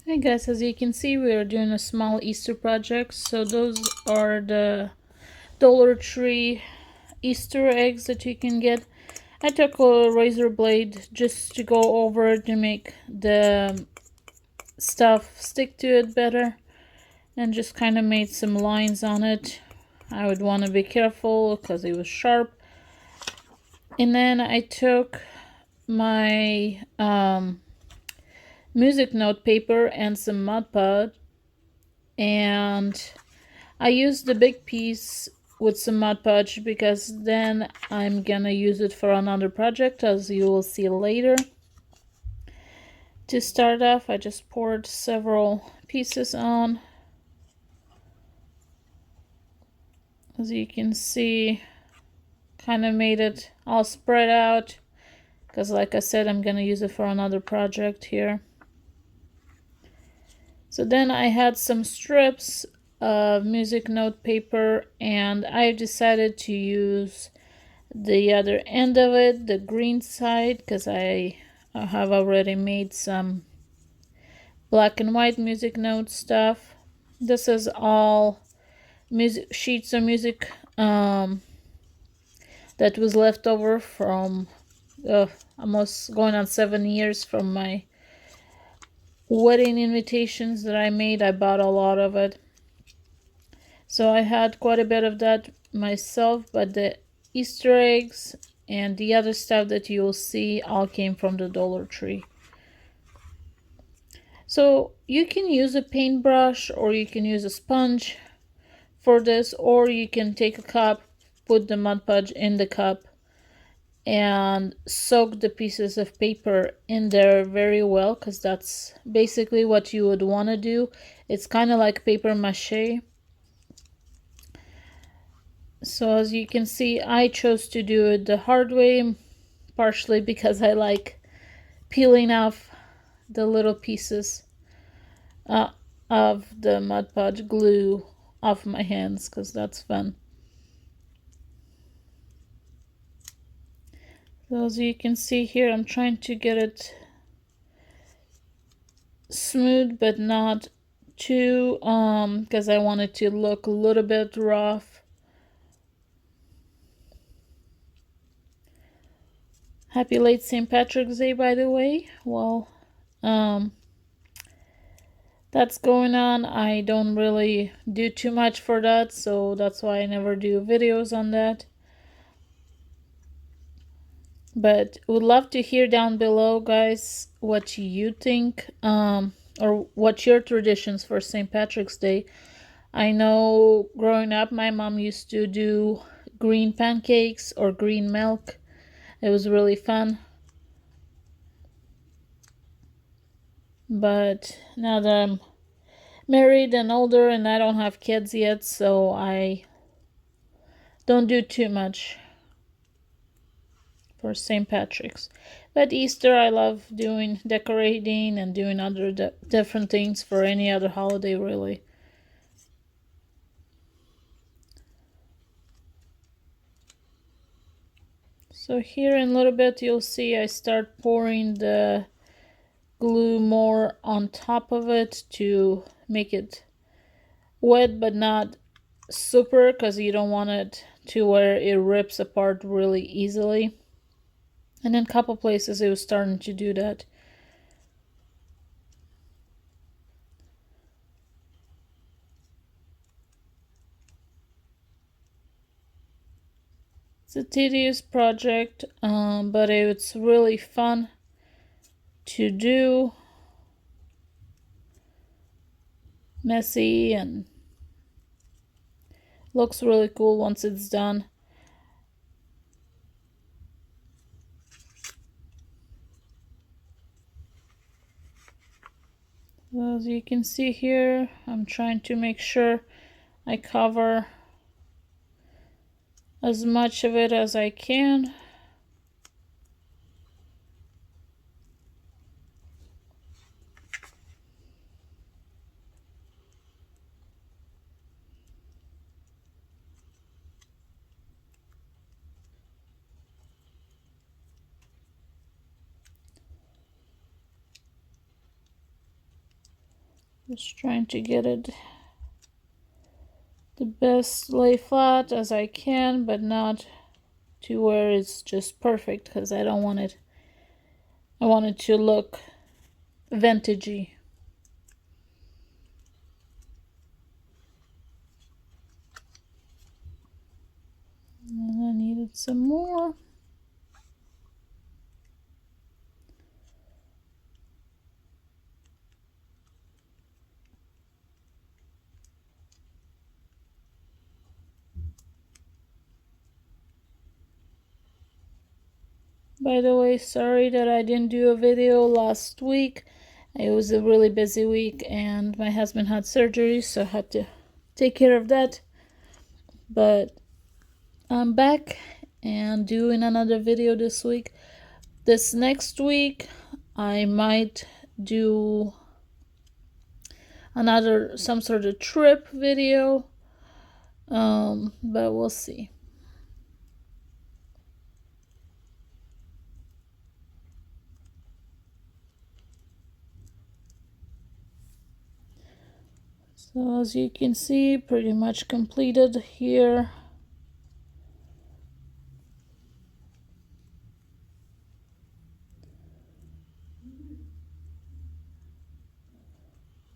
Hey guys, as you can see, we are doing a small Easter project. So those are the Dollar Tree Easter eggs that you can get. I took a razor blade just to go over it to make the stuff stick to it better, and just kind of made some lines on it. I would want to be careful because it was sharp. And then I took my music note paper and some Mod Podge, and I used the big piece with some Mod Podge because then I'm gonna use it for another project, as you will see later. To start off, I just poured several pieces on. As you can see, kind of made it all spread out because, like I said, I'm gonna use it for another project here. So then I had some strips of music note paper, and I decided to use the other end of it, the green side, because I have already made some black and white music note stuff. This is all music sheets of music that was left over from almost going on 7 years from my wedding invitations that I made. I bought a lot of it. So I had quite a bit of that myself, but the Easter eggs and the other stuff that you'll see all came from the Dollar Tree. So you can use a paintbrush or you can use a sponge for this, or you can take a cup, put the Mod Podge in the cup, and soak the pieces of paper in there very well, because that's basically what you would want to do. It's kind of like paper mache. So as you can see, I chose to do it the hard way, partially because I like peeling off the little pieces of the Mod Podge glue off my hands, because that's fun. So as you can see here, I'm trying to get it smooth but not too because I want it to look a little bit rough. Happy late St. Patrick's Day, by the way. Well, that's going on. I don't really do too much for that, so that's why I never do videos on that. But would love to hear down below, guys, what you think, or what your traditions for St. Patrick's Day. I know growing up, my mom used to do green pancakes or green milk. It was really fun. But now that I'm married and older and I don't have kids yet, so I don't do too much for St. Patrick's. But Easter, I love doing decorating and doing other different things for any other holiday, really. So here in a little bit, you'll see I start pouring the glue more on top of it to make it wet, but not super, because you don't want it to where it rips apart really easily. And in a couple places it was starting to do that. It's a tedious project, but it's really fun to do. Messy and looks really cool once it's done. As you can see here, I'm trying to make sure I cover as much of it as I can. Just trying to get it the best lay flat as I can, but not to where it's just perfect, because I don't want it. I want it to look vintagey. And I needed some more. By the way, sorry that I didn't do a video last week. It was a really busy week and my husband had surgery, so I had to take care of that. But I'm back and doing another video this week. This next week, I might do some sort of trip video, but we'll see. So as you can see, pretty much completed here.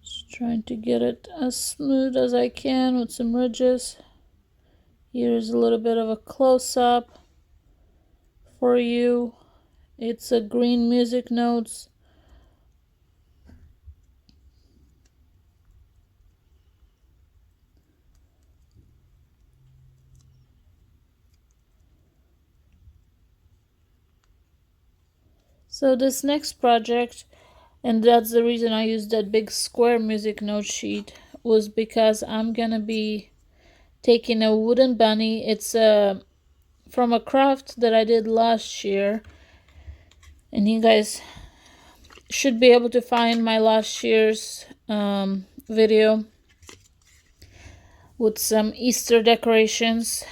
Just trying to get it as smooth as I can with some ridges. Here's a little bit of a close-up for you. It's a green music notes. So this next project, and that's the reason I used that big square music note sheet, was because I'm gonna be taking a wooden bunny. It's from a craft that I did last year, and you guys should be able to find my last year's video with some Easter decorations.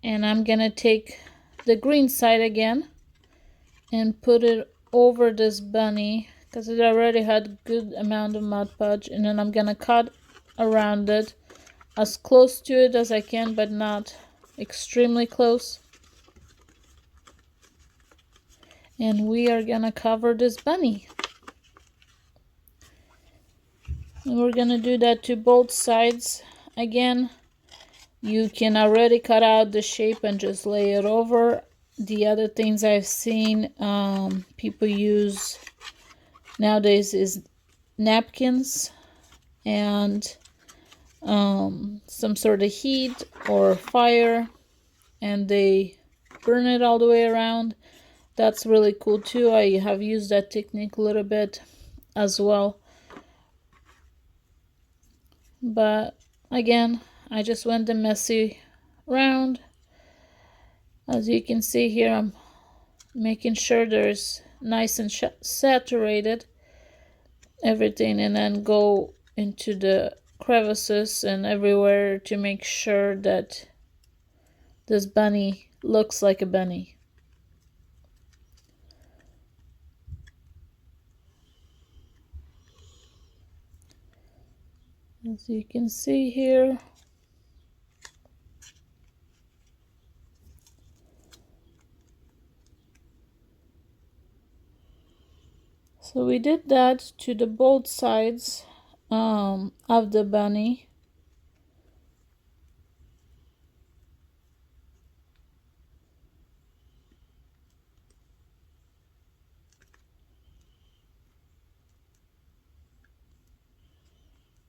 And I'm gonna take the green side again and put it over this bunny because it already had good amount of Mod Podge, and then I'm gonna cut around it as close to it as I can, but not extremely close. And we are gonna cover this bunny. And we're gonna do that to both sides. Again, you can already cut out the shape and just lay it over. The other things I've seen people use nowadays is napkins and some sort of heat or fire, and they burn it all the way around. That's really cool too. I have used that technique a little bit as well. But again, I just went the messy round. As you can see here, I'm making sure there's nice and saturated everything, and then go into the crevices and everywhere to make sure that this bunny looks like a bunny. As you can see here, so we did that to the both sides of the bunny.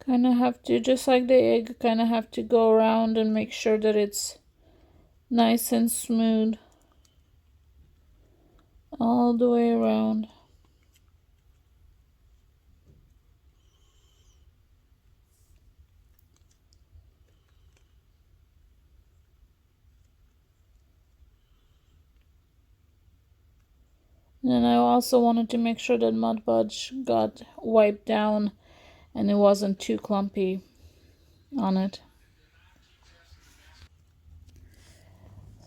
Kind of have to, just like the egg, kind of have to go around and make sure that it's nice and smooth all the way around. And I also wanted to make sure that Mod Podge got wiped down and it wasn't too clumpy on it.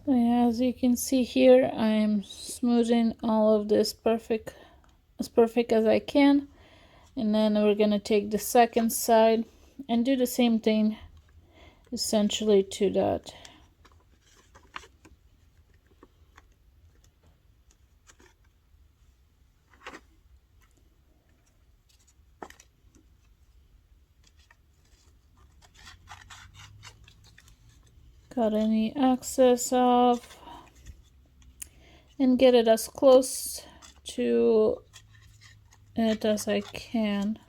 So yeah, as you can see here, I am smoothing all of this as perfect as I can. And then we're going to take the second side and do the same thing essentially to that. Cut any excess off and get it as close to it as I can.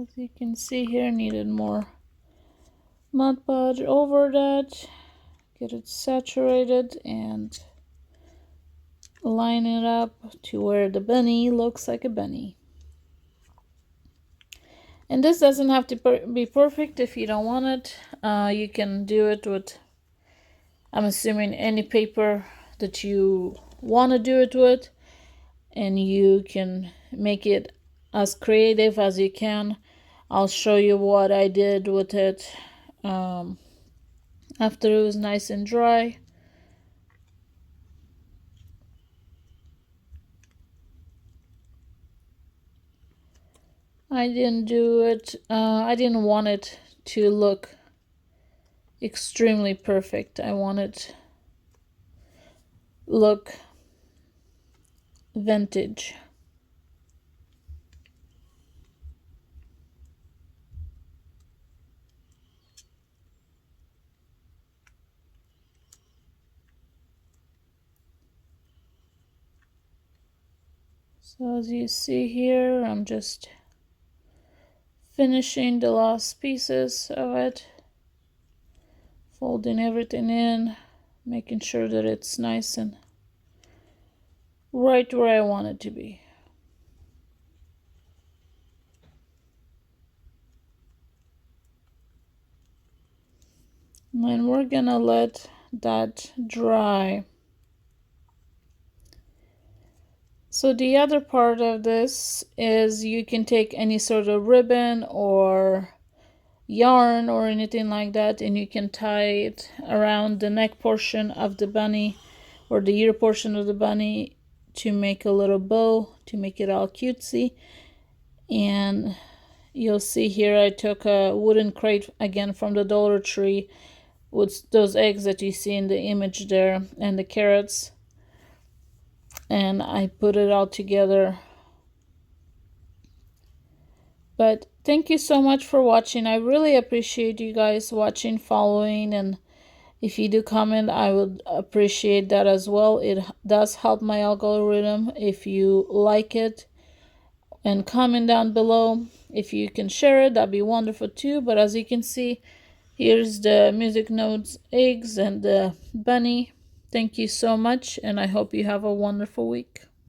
As you can see here, needed more Mod Podge over that, get it saturated and line it up to where the bunny looks like a bunny. And this doesn't have to be perfect. If you don't want it, you can do it with, I'm assuming, any paper that you want to do it with, and you can make it as creative as you can. I'll show you what I did with it after it was nice and dry. I didn't do it, I didn't want it to look extremely perfect. I want it look vintage. So as you see here, I'm just finishing the last pieces of it, folding everything in, making sure that it's nice and right where I want it to be. And we're gonna let that dry. So the other part of this is you can take any sort of ribbon or yarn or anything like that, and you can tie it around the neck portion of the bunny or the ear portion of the bunny to make a little bow, to make it all cutesy. And you'll see here I took a wooden crate again from the Dollar Tree with those eggs that you see in the image there and the carrots, and I put it all together. But thank you so much for watching. I really appreciate you guys watching, following, and if you do comment, I would appreciate that as well. It does help my algorithm if you like it. And comment down below if you can share it, that'd be wonderful too. But as you can see, here's the music notes, eggs, and the bunny. Thank you so much, and I hope you have a wonderful week.